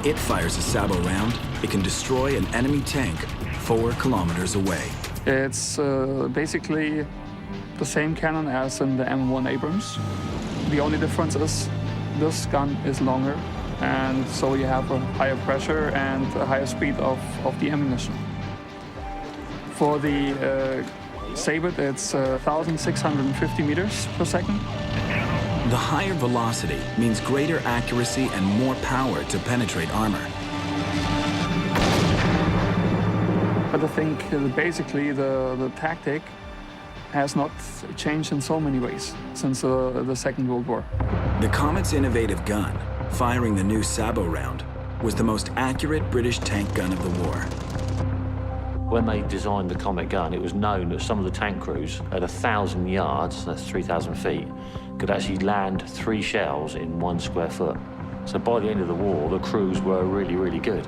it fires a sabot round, it can destroy an enemy tank 4 kilometers away. It's basically the same cannon as in the M1 Abrams. The only difference is this gun is longer, and so you have a higher pressure and a higher speed of the ammunition. For the Sabot, it's 1,650 meters per second. The higher velocity means greater accuracy and more power to penetrate armor. But I think basically the tactic has not changed in so many ways since the Second World War. The Comet's innovative gun, firing the new sabot round, was the most accurate British tank gun of the war. When they designed the Comet gun, it was known that some of the tank crews at 1,000 yards, that's 3,000 feet, could actually land 3 shells in 1 square foot. So by the end of the war, the crews were really, really good.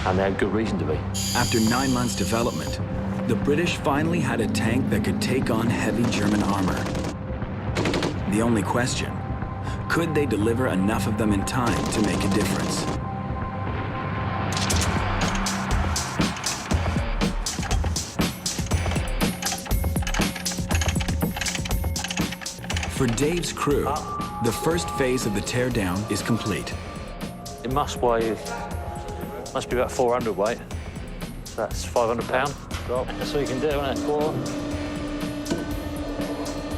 And they had good reason to be. After 9 months' development, the British finally had a tank that could take on heavy German armor. The only question, could they deliver enough of them in time to make a difference? For Dave's crew, the first phase of the teardown is complete. It must be about 400 weight. So that's 500 pound. That's all you can do, isn't it? 4.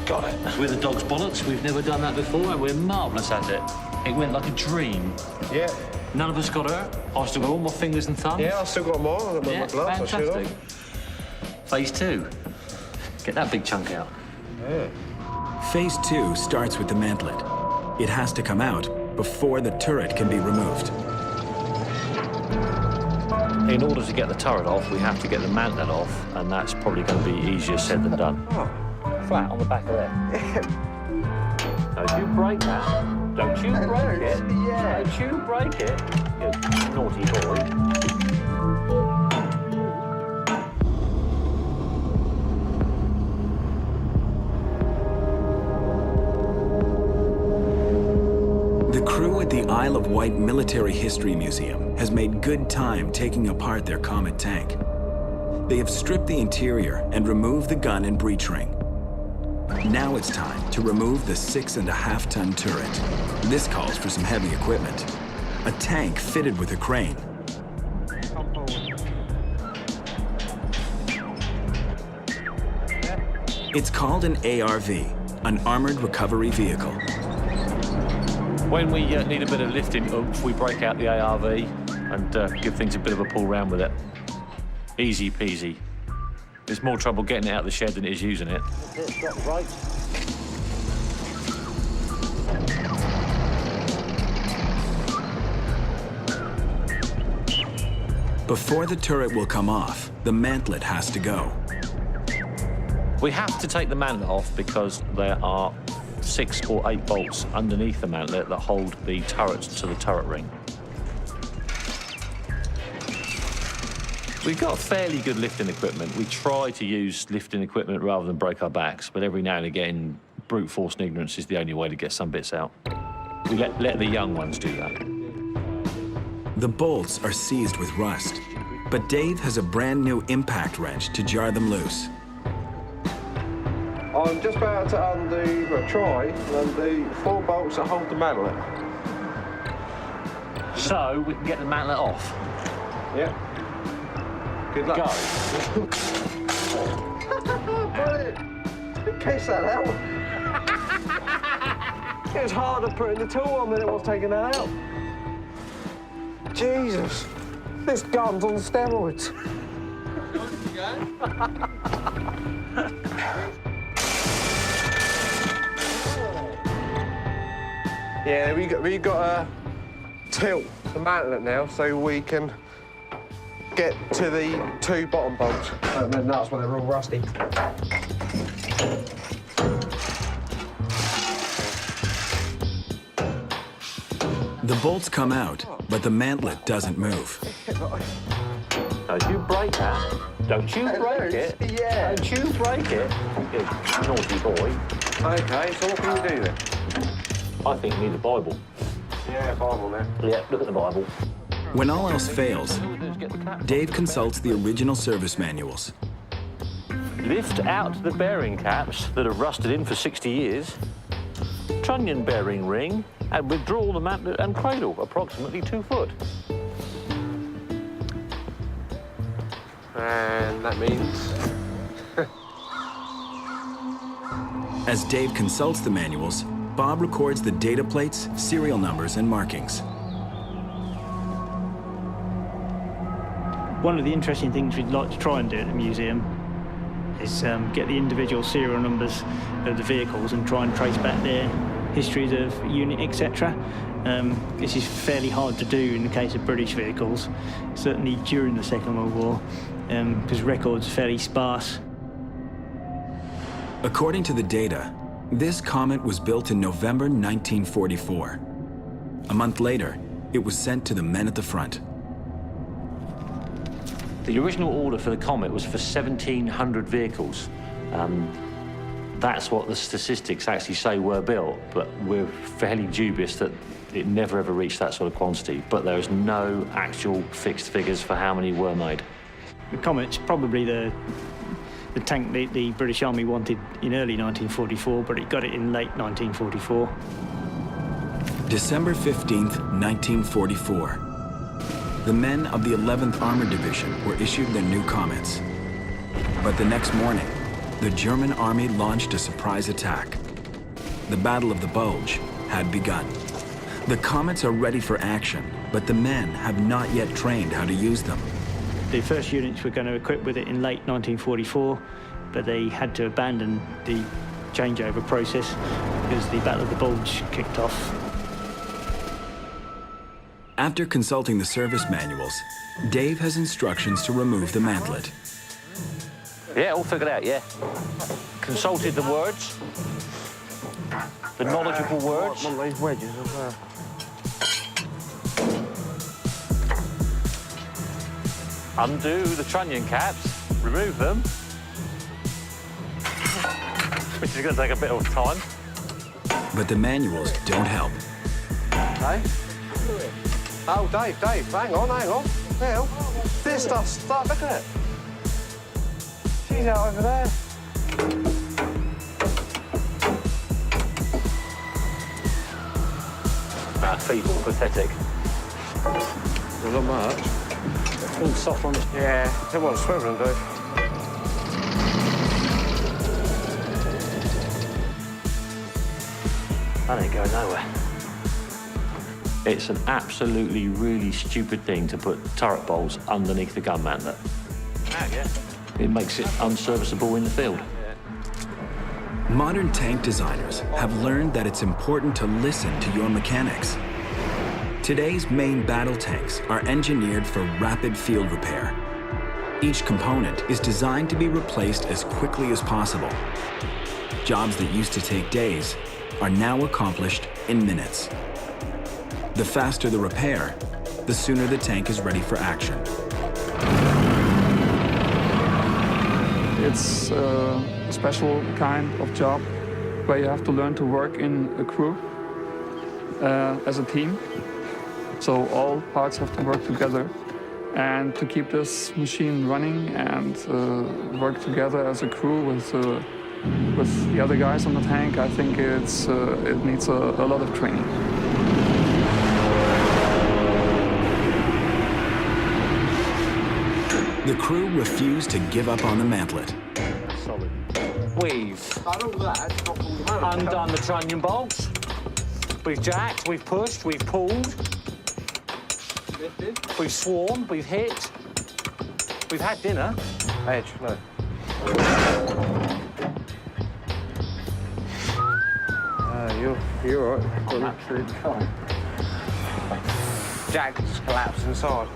Got it. With the dog's bollocks, we've never done that before, and we're marvellous at it. It went like a dream. Yeah. None of us got hurt. I've still got all my fingers and thumbs. Yeah, I've still got more. I've got my gloves. Fantastic. Phase 2. Get that big chunk out. Yeah. Phase 2 starts with the mantlet. It has to come out before the turret can be removed. In order to get the turret off, we have to get the mantlet off, and that's probably going to be easier said than done. Oh. Flat on the back of there. Don't you break that. Don't you break it. Yeah. Don't you break it. You naughty boy. The crew at the Isle of Wight Military History Museum has made good time taking apart their Comet tank. They have stripped the interior and removed the gun and breech ring. Now it's time to remove the 6.5-ton turret. This calls for some heavy equipment. A tank fitted with a crane. It's called an ARV, an Armored Recovery Vehicle. When we need a bit of lifting oomph, we break out the ARV and give things a bit of a pull round with it. Easy peasy. There's more trouble getting it out of the shed than it is using it. Right. Before the turret will come off, the mantlet has to go. We have to take the mantlet off because there are 6 or 8 bolts underneath the mantlet that hold the turrets to the turret ring. We've got fairly good lifting equipment. We try to use lifting equipment rather than break our backs, but every now and again, brute force and ignorance is the only way to get some bits out. We let the young ones do that. The bolts are seized with rust, but Dave has a brand new impact wrench to jar them loose. I'm just about to try and undo 4 bolts that hold the mantlet. So we can get the mantlet off. Yeah. Good luck. Go. Brilliant. Kiss that out. It was harder putting the tool on than it was taking that out. Jesus. This gun's on steroids. Yeah, we got to tilt the mantlet now so we can get to the 2 bottom bolts. And then that's when they're all rusty. The bolts come out, but the mantlet doesn't move. Don't you break that. Don't you break it. Yeah. Don't you break it. You naughty boy. OK, so what can you do then? I think you need a Bible. Yeah, Bible there. Yeah, look at the Bible. When all else fails, Dave consults the original service manuals. Lift out the bearing caps that have rusted in for 60 years, trunnion bearing ring, and withdraw the mantlet and cradle, approximately 2 foot. And that means... As Dave consults the manuals, Bob records the data plates, serial numbers, and markings. One of the interesting things we'd like to try and do at the museum is get the individual serial numbers of the vehicles and try and trace back their histories of unit, etc. This is fairly hard to do in the case of British vehicles, certainly during the Second World War, because records are fairly sparse. According to the data, this Comet was built in November 1944. A month later, it was sent to the men at the front. The original order for the Comet was for 1,700 vehicles. That's what the statistics actually say were built, but we're fairly dubious that it never ever reached that sort of quantity. But there is no actual fixed figures for how many were made. The Comet's probably the tank the British Army wanted in early 1944, but it got it in late 1944. December 15th, 1944. The men of the 11th Armored Division were issued their new Comets. But the next morning, the German army launched a surprise attack. The Battle of the Bulge had begun. The Comets are ready for action, but the men have not yet trained how to use them. The first units were going to equip with it in late 1944, but they had to abandon the changeover process because the Battle of the Bulge kicked off. After consulting the service manuals, Dave has instructions to remove the mantlet. Yeah, all figured out, yeah. Consulted the words, the knowledgeable words. One of these wedges as well. Undo the trunnion caps, remove them, which is going to take a bit of time. But the manuals don't help. Dave? Oh, Dave, hang on. Now, this stuff, start looking at it. She's out over there. Feeble, pathetic. Not much. All soft on the... Yeah, it wants swimming, Dave. That ain't going nowhere. It's an absolutely really stupid thing to put turret bolts underneath the gun mantlet. Yeah. It makes it unserviceable in the field. Modern tank designers have learned that it's important to listen to your mechanics. Today's main battle tanks are engineered for rapid field repair. Each component is designed to be replaced as quickly as possible. Jobs that used to take days are now accomplished in minutes. The faster the repair, the sooner the tank is ready for action. It's a special kind of job where you have to learn to work in a crew as a team. So all parts have to work together. And to keep this machine running and work together as a crew with the other guys on the tank, I think it needs a lot of training. The crew refused to give up on the mantlet. Solid. We've undone the trunnion bolts. We've jacked, we've pushed, we've pulled. We've swarmed, we've hit. We've had dinner. Edge, no. You're all right. I'm absolutely fine. Jack just collapsed inside.